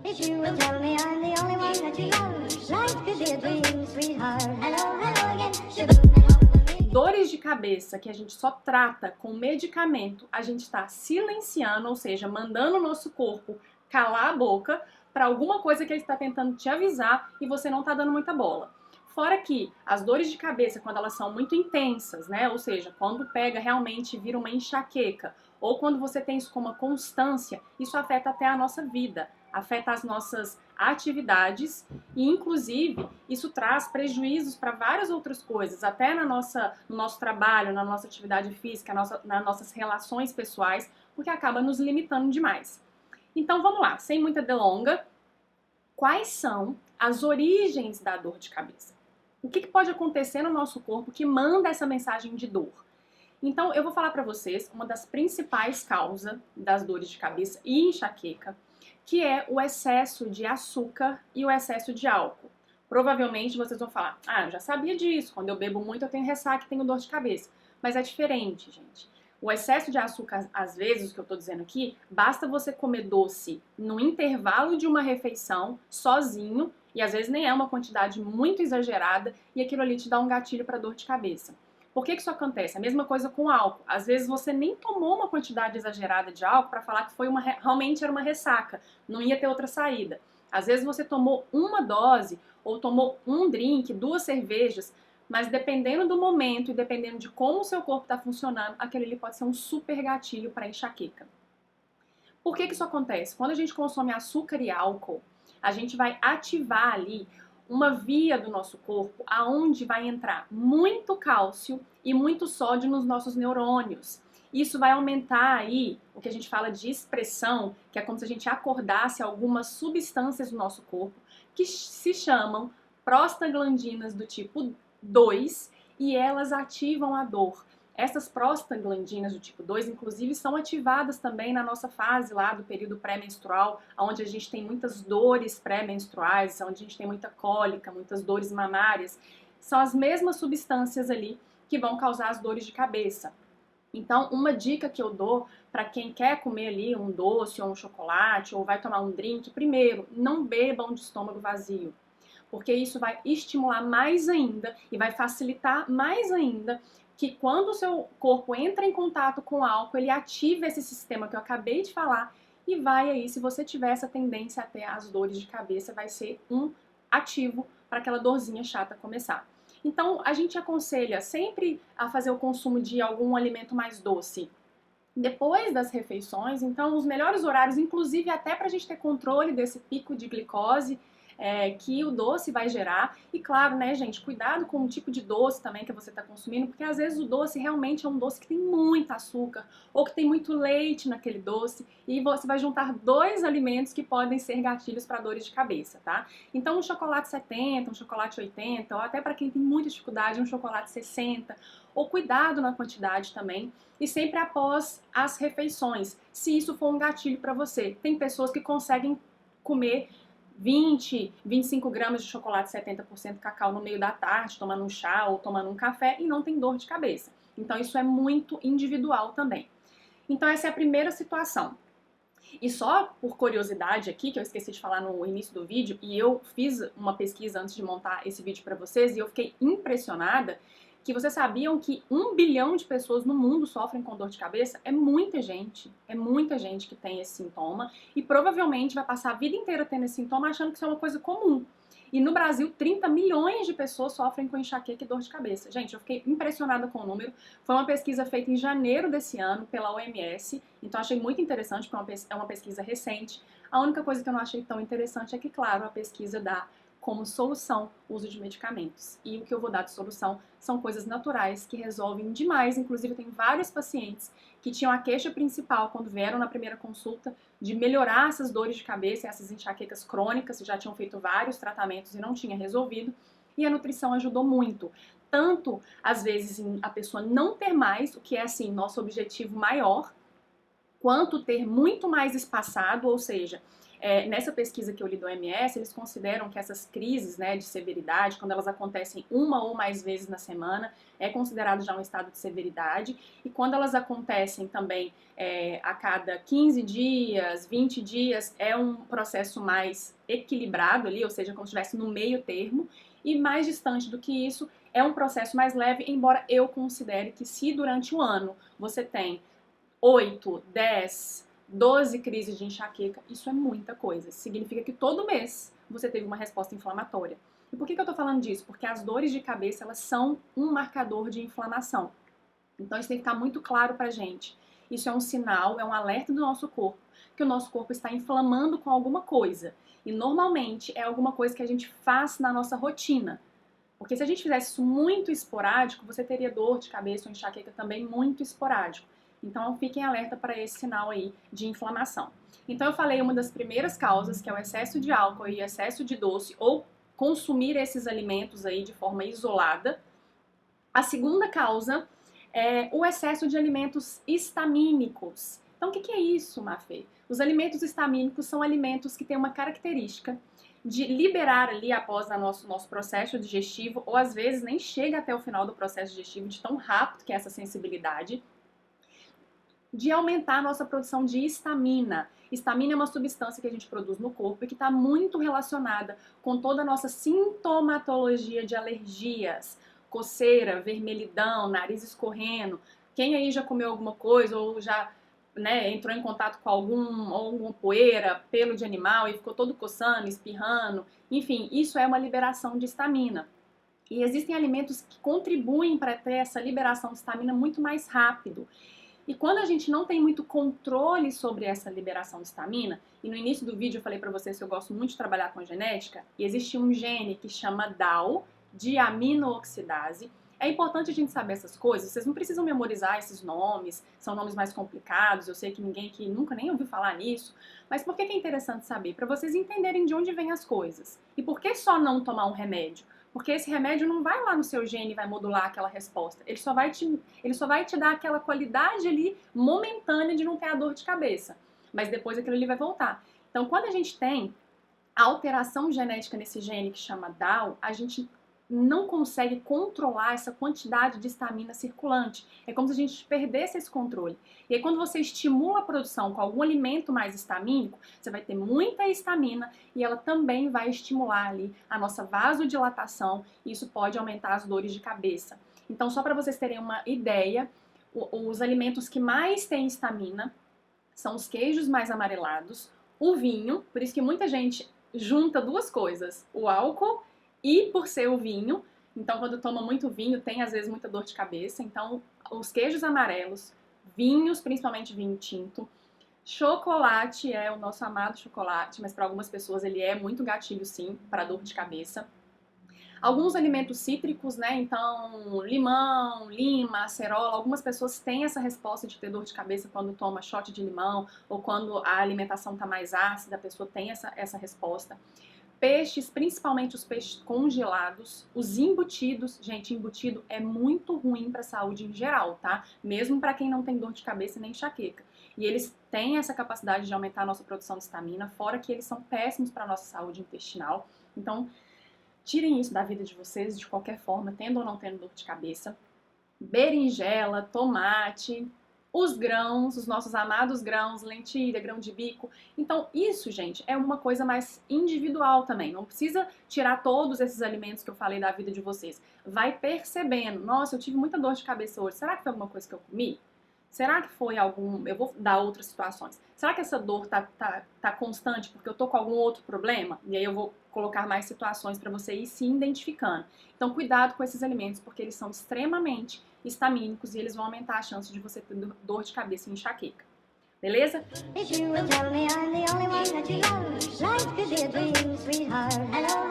If you will tell me I'm the only one that you love, life could be a dream, sweetheart. Hello, hello again. Dores de cabeça que a gente só trata com medicamento, a gente está silenciando, ou seja, mandando o nosso corpo calar a boca para alguma coisa que ele está tentando te avisar e você não está dando muita bola. Fora que as dores de cabeça, quando elas são muito intensas, né? Ou seja, quando pega realmente e vira uma enxaqueca, ou quando você tem isso com uma constância, isso afeta até a nossa vida, afeta as nossas atividades e, inclusive, isso traz prejuízos para várias outras coisas, até no nosso trabalho, na nossa atividade física, nas nossas relações pessoais, porque acaba nos limitando demais. Então vamos lá, sem muita delonga, quais são as origens da dor de cabeça? O que pode acontecer no nosso corpo que manda essa mensagem de dor? Então eu vou falar para vocês uma das principais causas das dores de cabeça e enxaqueca, que é o excesso de açúcar e o excesso de álcool. Provavelmente vocês vão falar, eu já sabia disso, quando eu bebo muito eu tenho ressaca e tenho dor de cabeça. Mas é diferente, gente. O excesso de açúcar, às vezes, o que eu tô dizendo aqui, basta você comer doce no intervalo de uma refeição, sozinho, e às vezes nem é uma quantidade muito exagerada, e aquilo ali te dá um gatilho para dor de cabeça. Por que isso acontece? A mesma coisa com álcool. Às vezes você nem tomou uma quantidade exagerada de álcool para falar que realmente era uma ressaca, não ia ter outra saída. Às vezes você tomou uma dose ou tomou um drink, 2 cervejas, mas dependendo do momento e dependendo de como o seu corpo está funcionando, aquele ali pode ser um super gatilho para enxaqueca. Por que isso acontece? Quando a gente consome açúcar e álcool, a gente vai ativar ali uma via do nosso corpo aonde vai entrar muito cálcio e muito sódio nos nossos neurônios. Isso vai aumentar aí o que a gente fala de expressão, que é como se a gente acordasse algumas substâncias do nosso corpo que se chamam prostaglandinas do tipo 2 e elas ativam a dor. Essas prostaglandinas do tipo 2, inclusive, são ativadas também na nossa fase lá do período pré-menstrual, onde a gente tem muitas dores pré-menstruais, onde a gente tem muita cólica, muitas dores mamárias. São as mesmas substâncias ali que vão causar as dores de cabeça. Então, uma dica que eu dou para quem quer comer ali um doce ou um chocolate ou vai tomar um drink, primeiro, não bebam de estômago vazio, porque isso vai estimular mais ainda e vai facilitar mais ainda que quando o seu corpo entra em contato com o álcool, ele ativa esse sistema que eu acabei de falar e vai aí, se você tiver essa tendência até as dores de cabeça, vai ser um ativo para aquela dorzinha chata começar. Então, a gente aconselha sempre a fazer o consumo de algum alimento mais doce depois das refeições. Então, os melhores horários, inclusive até para a gente ter controle desse pico de glicose que o doce vai gerar. E claro, né, gente, cuidado com o tipo de doce também que você está consumindo, porque às vezes o doce realmente é um doce que tem muito açúcar ou que tem muito leite naquele doce e você vai juntar 2 alimentos que podem ser gatilhos para dores de cabeça, tá? Então um chocolate 70, um chocolate 80, ou até para quem tem muita dificuldade, um chocolate 60, ou cuidado na quantidade também, e sempre após as refeições, se isso for um gatilho para você. Tem pessoas que conseguem comer 20, 25 gramas de chocolate 70% cacau no meio da tarde, tomando um chá ou tomando um café e não tem dor de cabeça. Então isso é muito individual também. Então essa é a primeira situação. E só por curiosidade aqui, que eu esqueci de falar no início do vídeo, e eu fiz uma pesquisa antes de montar esse vídeo para vocês e eu fiquei impressionada que vocês sabiam que 1 bilhão de pessoas no mundo sofrem com dor de cabeça? É muita gente que tem esse sintoma e provavelmente vai passar a vida inteira tendo esse sintoma achando que isso é uma coisa comum. E no Brasil, 30 milhões de pessoas sofrem com enxaqueca e dor de cabeça. Gente, eu fiquei impressionada com o número. Foi uma pesquisa feita em janeiro desse ano pela OMS, então achei muito interessante, porque é uma pesquisa recente. A única coisa que eu não achei tão interessante é que, claro, a pesquisa dá como solução o uso de medicamentos. E o que eu vou dar de solução são coisas naturais que resolvem demais. Inclusive, tem vários pacientes que tinham a queixa principal quando vieram na primeira consulta de melhorar essas dores de cabeça, essas enxaquecas crônicas, que já tinham feito vários tratamentos e não tinha resolvido. E a nutrição ajudou muito. Tanto, às vezes, em a pessoa não ter mais, o que é, assim, nosso objetivo maior, quanto ter muito mais espaçado, ou seja, Nessa pesquisa que eu li do OMS, eles consideram que essas crises, né, de severidade, quando elas acontecem uma ou mais vezes na semana, é considerado já um estado de severidade. E quando elas acontecem também a cada 15 dias, 20 dias, é um processo mais equilibrado ali, ou seja, como se estivesse no meio termo. E mais distante do que isso, é um processo mais leve, embora eu considere que se durante o ano você tem 8, 10, 12 crises de enxaqueca, isso é muita coisa. Isso significa que todo mês você teve uma resposta inflamatória. E por que eu tô falando disso? Porque as dores de cabeça, elas são um marcador de inflamação. Então isso tem que ficar muito claro pra gente. Isso é um sinal, é um alerta do nosso corpo, que o nosso corpo está inflamando com alguma coisa. E normalmente é alguma coisa que a gente faz na nossa rotina. Porque se a gente fizesse isso muito esporádico, você teria dor de cabeça ou enxaqueca também muito esporádico. Então fiquem alerta para esse sinal aí de inflamação. Então eu falei uma das primeiras causas, que é o excesso de álcool e excesso de doce, ou consumir esses alimentos aí de forma isolada. A segunda causa é o excesso de alimentos histamínicos. Então o que é isso, Mafê? Os alimentos histamínicos são alimentos que têm uma característica de liberar ali após o nosso processo digestivo, ou às vezes nem chega até o final do processo digestivo, de tão rápido que é essa sensibilidade, de aumentar a nossa produção de histamina. Histamina é uma substância que a gente produz no corpo e que está muito relacionada com toda a nossa sintomatologia de alergias, coceira, vermelhidão, nariz escorrendo. Quem aí já comeu alguma coisa ou já entrou em contato com alguma poeira, pelo de animal e ficou todo coçando, espirrando, enfim, isso é uma liberação de histamina. E existem alimentos que contribuem para ter essa liberação de histamina muito mais rápido. E quando a gente não tem muito controle sobre essa liberação de histamina, e no início do vídeo eu falei para vocês que eu gosto muito de trabalhar com genética, e existe um gene que chama DAO, diaminooxidase. É importante a gente saber essas coisas, vocês não precisam memorizar esses nomes, são nomes mais complicados, eu sei que ninguém aqui nunca nem ouviu falar nisso, mas por que é interessante saber? Para vocês entenderem de onde vêm as coisas. E por que só não tomar um remédio? Porque esse remédio não vai lá no seu gene e vai modular aquela resposta. Ele só vai te dar aquela qualidade ali momentânea de não ter a dor de cabeça. Mas depois aquilo ali vai voltar. Então, quando a gente tem a alteração genética nesse gene que chama DAO, a gente não consegue controlar essa quantidade de histamina circulante. É como se a gente perdesse esse controle. E aí quando você estimula a produção com algum alimento mais histamínico, você vai ter muita histamina e ela também vai estimular ali a nossa vasodilatação e isso pode aumentar as dores de cabeça. Então só para vocês terem uma ideia, os alimentos que mais têm histamina são os queijos mais amarelados, o vinho, por isso que muita gente junta duas coisas, o álcool e por ser o vinho, então quando toma muito vinho tem às vezes muita dor de cabeça, então os queijos amarelos, vinhos, principalmente vinho tinto, chocolate é o nosso amado chocolate, mas para algumas pessoas ele é muito gatilho sim, para dor de cabeça. Alguns alimentos cítricos, né, então limão, lima, acerola, algumas pessoas têm essa resposta de ter dor de cabeça quando toma shot de limão ou quando a alimentação está mais ácida, a pessoa tem essa resposta. Peixes, principalmente os peixes congelados, os embutidos, gente, embutido é muito ruim para a saúde em geral, tá? Mesmo para quem não tem dor de cabeça nem enxaqueca. E eles têm essa capacidade de aumentar a nossa produção de histamina, fora que eles são péssimos para a nossa saúde intestinal. Então, tirem isso da vida de vocês, de qualquer forma, tendo ou não tendo dor de cabeça. Berinjela, tomate, os grãos, os nossos amados grãos, lentilha, grão de bico. Então isso, gente, é uma coisa mais individual também. Não precisa tirar todos esses alimentos que eu falei da vida de vocês. Vai percebendo. Nossa, eu tive muita dor de cabeça hoje. Será que foi alguma coisa que eu comi? Será que foi algum... Eu vou dar outras situações. Será que essa dor tá constante porque eu tô com algum outro problema? E aí eu vou colocar mais situações para você ir se identificando. Então cuidado com esses alimentos porque eles são extremamente histamínicos e eles vão aumentar a chance de você ter dor de cabeça e enxaqueca. Beleza? If you will tell me I'm the only one that you love, life could be a dream, sweetheart. Hello.